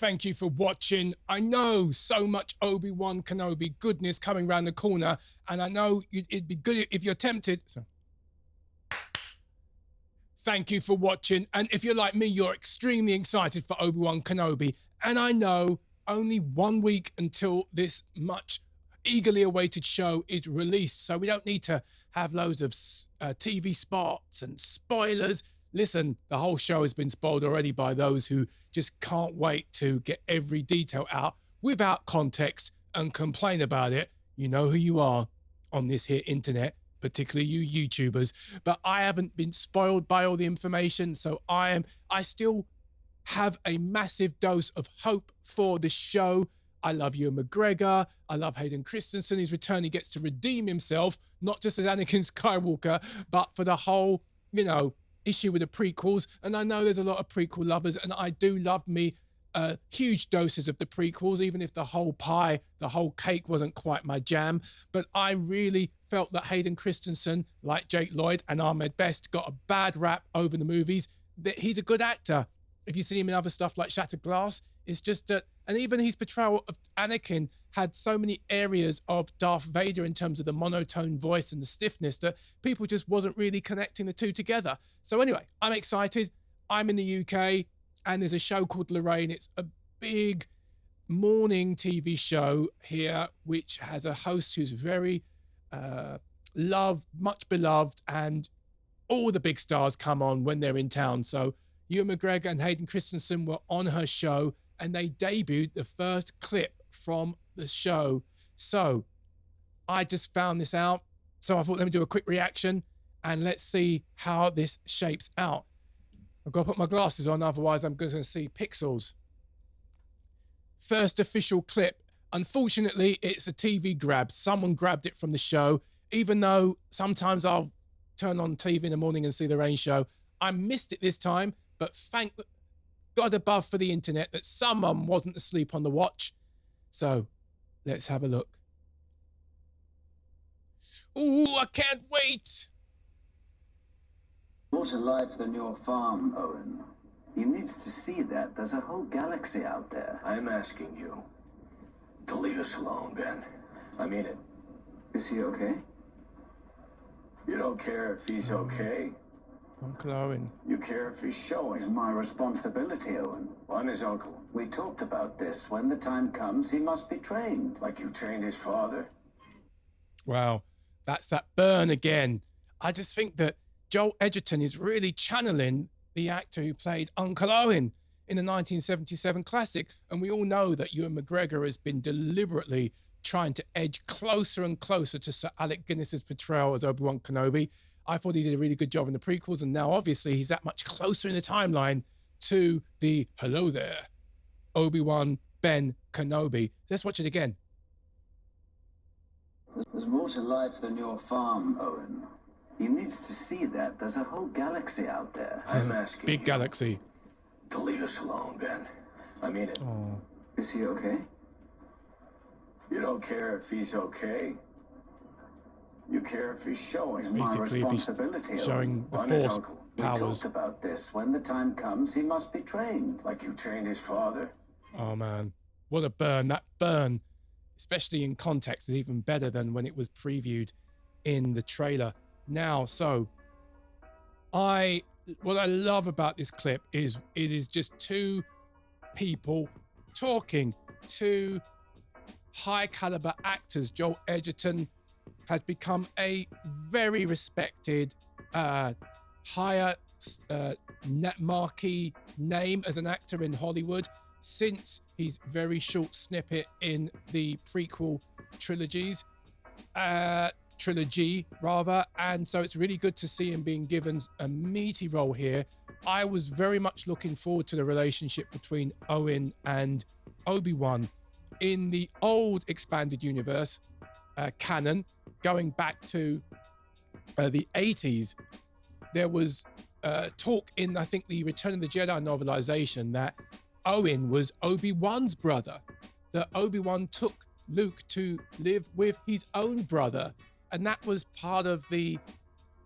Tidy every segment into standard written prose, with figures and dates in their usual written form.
Thank you for watching. I know so much Obi-Wan Kenobi goodness coming around the corner, and I know it'd be good if you're tempted. So, thank you for watching. And if you're like me, you're extremely excited for Obi-Wan Kenobi. And I know only 1 week until this much eagerly awaited show is released. So we don't need to have loads of TV spots and spoilers. Listen, the whole show has been spoiled already by those who just can't wait to get every detail out without context and complain about it. You know who you are on this here internet, particularly you YouTubers. But I haven't been spoiled by all the information, so I still have a massive dose of hope for the show. I love Ewan McGregor. I love Hayden Christenson. His return, he gets to redeem himself, not just as Anakin Skywalker, but for the whole, issue with the prequels. And I know there's a lot of prequel lovers, and I do love me huge doses of the prequels, even if the whole pie, the whole cake wasn't quite my jam. But I really felt that Hayden Christenson, like Jake Lloyd and Ahmed Best, got a bad rap over the movies. That he's a good actor. If you've seen him in other stuff like Shattered Glass, it's just that, and even his portrayal of Anakin had so many areas of Darth Vader in terms of the monotone voice and the stiffness that people just wasn't really connecting the two together. So anyway, I'm excited. I'm in the UK and there's a show called Lorraine. It's a big morning TV show here, which has a host who's very much beloved, and all the big stars come on when they're in town. So Ewan McGregor and Hayden Christensen were on her show, and they debuted the first clip from the show. So I just found this out. So I thought, let me do a quick reaction and let's see how this shapes out. I've got to put my glasses on, otherwise I'm going to see pixels. First official clip. Unfortunately, it's a TV grab. Someone grabbed it from the show, even though sometimes I'll turn on TV in the morning and see the Rain show. I missed it this time, but thank God above for the internet that someone wasn't asleep on the watch. So let's have a look. Ooh, I can't wait. More to life than your farm, Owen. He needs to see that there's a whole galaxy out there. I'm asking you to leave us alone, Ben. I mean it. Is he okay? You don't care if he's okay. Uncle Owen. You care if he's showing. It's my responsibility, Owen. I'm his uncle. We talked about this. When the time comes, he must be trained. Like you trained his father? Wow, that's that burn again. I just think that Joel Edgerton is really channeling the actor who played Uncle Owen in the 1977 classic. And we all know that Ewan McGregor has been deliberately trying to edge closer and closer to Sir Alec Guinness's portrayal as Obi-Wan Kenobi. I thought he did a really good job in the prequels, and now obviously he's that much closer in the timeline to the hello there, Obi-Wan Ben Kenobi. Let's watch it again. There's more to life than your farm, Owen. He needs to see that there's a whole galaxy out there. I'm asking Big you galaxy. to leave us alone, Ben. I mean it. Oh. Is he okay? You don't care if he's okay. You care if he's showing. It's my Basically, if he's responsibility, showing the I'm his Force uncle. We powers. talked about this. When the time comes, he must be trained. Like you trained his father? Oh man, what a burn. That burn, especially in context, is even better than when it was previewed in the trailer. Now, so what I love about this clip is it is just two people talking, two high caliber actors. Joel Edgerton has become a very respected, higher marquee name as an actor in Hollywood since his very short snippet in the prequel trilogy, and so it's really good to see him being given a meaty role here. I was very much looking forward to the relationship between Owen and Obi-Wan in the old expanded universe canon, going back to the 80s. There was talk in, I think, the Return of the Jedi novelization that Owen was Obi-Wan's brother, that Obi-Wan took Luke to live with his own brother, and that was part of the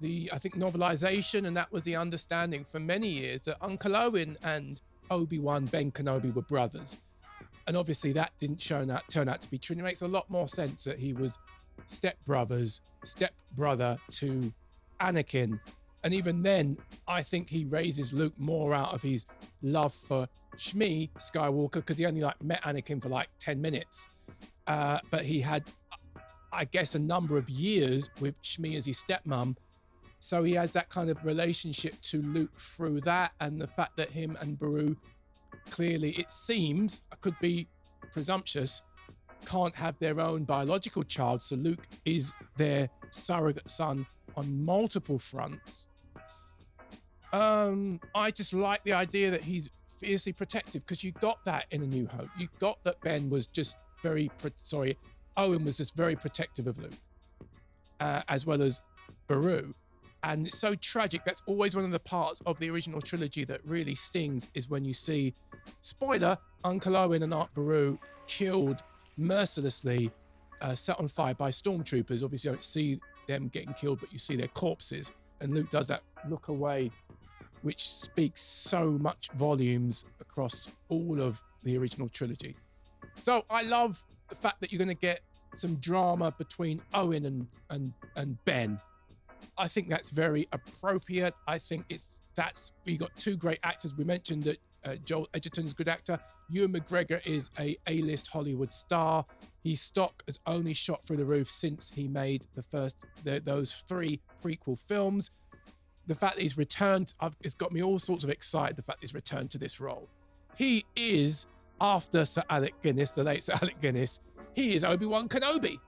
I think novelization, and that was the understanding for many years that Uncle Owen and Obi-Wan, Ben Kenobi were brothers. And obviously that didn't turn out to be true. It makes a lot more sense that he was stepbrother to Anakin. And even then, I think he raises Luke more out of his love for Shmi Skywalker, because he only met Anakin for 10 minutes. But he had, I guess, a number of years with Shmi as his stepmom. So he has that kind of relationship to Luke through that, and the fact that him and Beru clearly, it seemed, I could be presumptuous, can't have their own biological child. So Luke is their surrogate son on multiple fronts. I just like the idea that he's fiercely protective, because you got that in A New Hope. You got that Ben was just Owen was just very protective of Luke, as well as Beru. And it's so tragic. That's always one of the parts of the original trilogy that really stings, is when you see, spoiler, Uncle Owen and Aunt Beru killed mercilessly, set on fire by stormtroopers. Obviously, you don't see them getting killed, but you see their corpses. And Luke does that look away, which speaks so much volumes across all of the original trilogy. So I love the fact that you're going to get some drama between Owen and Ben. I think that's very appropriate. I think we got two great actors. We mentioned that Joel Edgerton's a good actor. Ewan McGregor is a A-list Hollywood star. His stock has only shot through the roof since he made those 3 prequel films. The fact that he's returned, it's got me all sorts of excited, the fact that he's returned to this role. He is, after Sir Alec Guinness, the late Sir Alec Guinness, he is Obi-Wan Kenobi.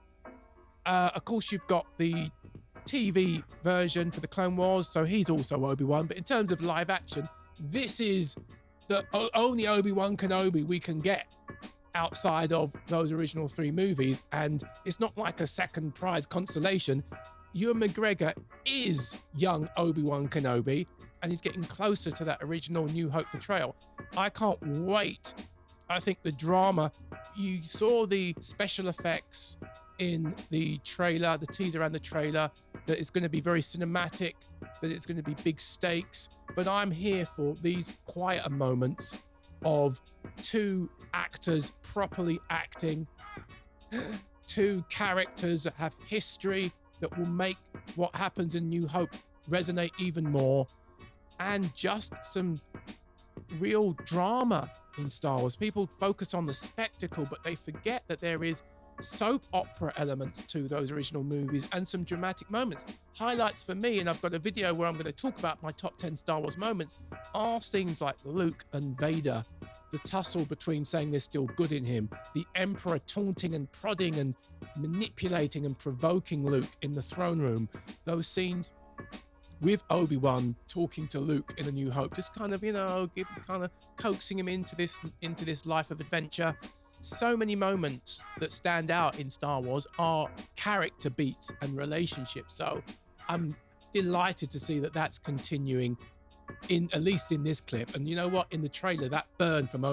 Of course, you've got the TV version for the Clone Wars, so he's also Obi-Wan. But in terms of live action, this is the only Obi-Wan Kenobi we can get outside of those original 3 movies. And it's not like a second prize consolation. Ewan McGregor is young Obi-Wan Kenobi, and he's getting closer to that original New Hope portrayal. I can't wait. I think the drama, you saw the special effects in the trailer, the teaser and the trailer, that it's going to be very cinematic, that it's going to be big stakes. But I'm here for these quieter moments of 2 actors properly acting, 2 characters that have history, that will make what happens in New Hope resonate even more, and just some real drama in Star Wars. People focus on the spectacle, but they forget that there is soap opera elements to those original movies and some dramatic moments. Highlights for me, and I've got a video where I'm going to talk about my top 10 Star Wars moments, are things like Luke and Vader, the tussle between saying there's still good in him, the Emperor taunting and prodding and manipulating and provoking Luke in the throne room, those scenes with Obi-Wan talking to Luke in A New Hope, just kind of, coaxing him into this life of adventure. So many moments that stand out in Star Wars are character beats and relationships. So I'm delighted to see that that's continuing, at least in this clip. And you know what? In the trailer, that burn from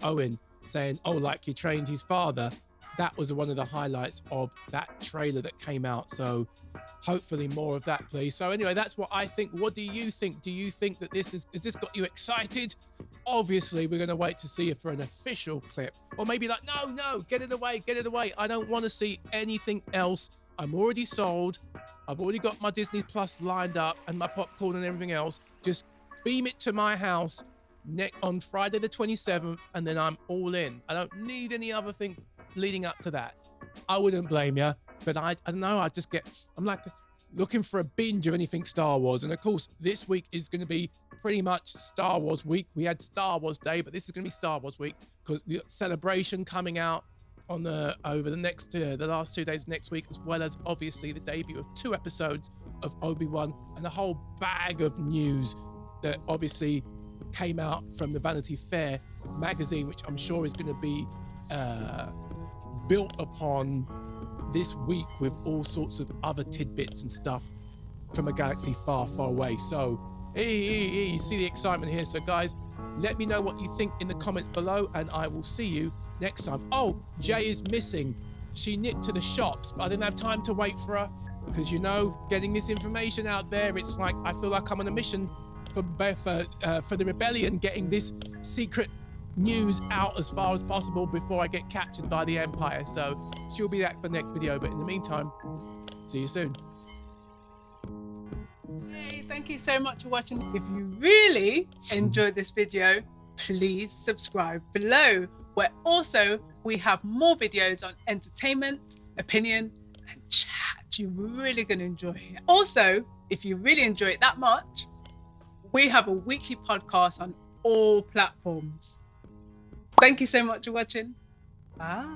Owen saying, "Oh, like you trained his father," that was one of the highlights of that trailer that came out. So hopefully more of that, please. So anyway, that's what I think. What do you think? Do you think that has this got you excited? Obviously, we're going to wait to see it for an official clip. Or maybe no, get it away. I don't want to see anything else. I'm already sold. I've already got my Disney Plus lined up and my popcorn and everything else. Just beam it to my house on Friday the 27th, and then I'm all in. I don't need any other thing leading up to that. I wouldn't blame you, but I don't know. I'm like looking for a binge of anything Star Wars. And of course, this week is going to be pretty much Star Wars week. We had Star Wars Day, but this is going to be Star Wars week, because we got Celebration coming out on over the last 2 days next week, as well as obviously the debut of 2 episodes of Obi-Wan, and a whole bag of news that obviously came out from the Vanity Fair magazine, which I'm sure is going to be built upon this week with all sorts of other tidbits and stuff from a galaxy far, far away. So, you see the excitement here. So guys, let me know what you think in the comments below, and I will see you next time. Oh, Jay is missing. She nipped to the shops, but I didn't have time to wait for her, because getting this information out there, it's like I feel like I'm on a mission. for the rebellion getting this secret news out as far as possible before I get captured by the Empire. So she'll be back for the next video. But in the meantime, see you soon. Hey, thank you so much for watching. If you really enjoyed this video, please subscribe below, where also we have more videos on entertainment, opinion, and chat. You're really going to enjoy it. Also, if you really enjoy it that much, we have a weekly podcast on all platforms. Thank you so much for watching. Bye.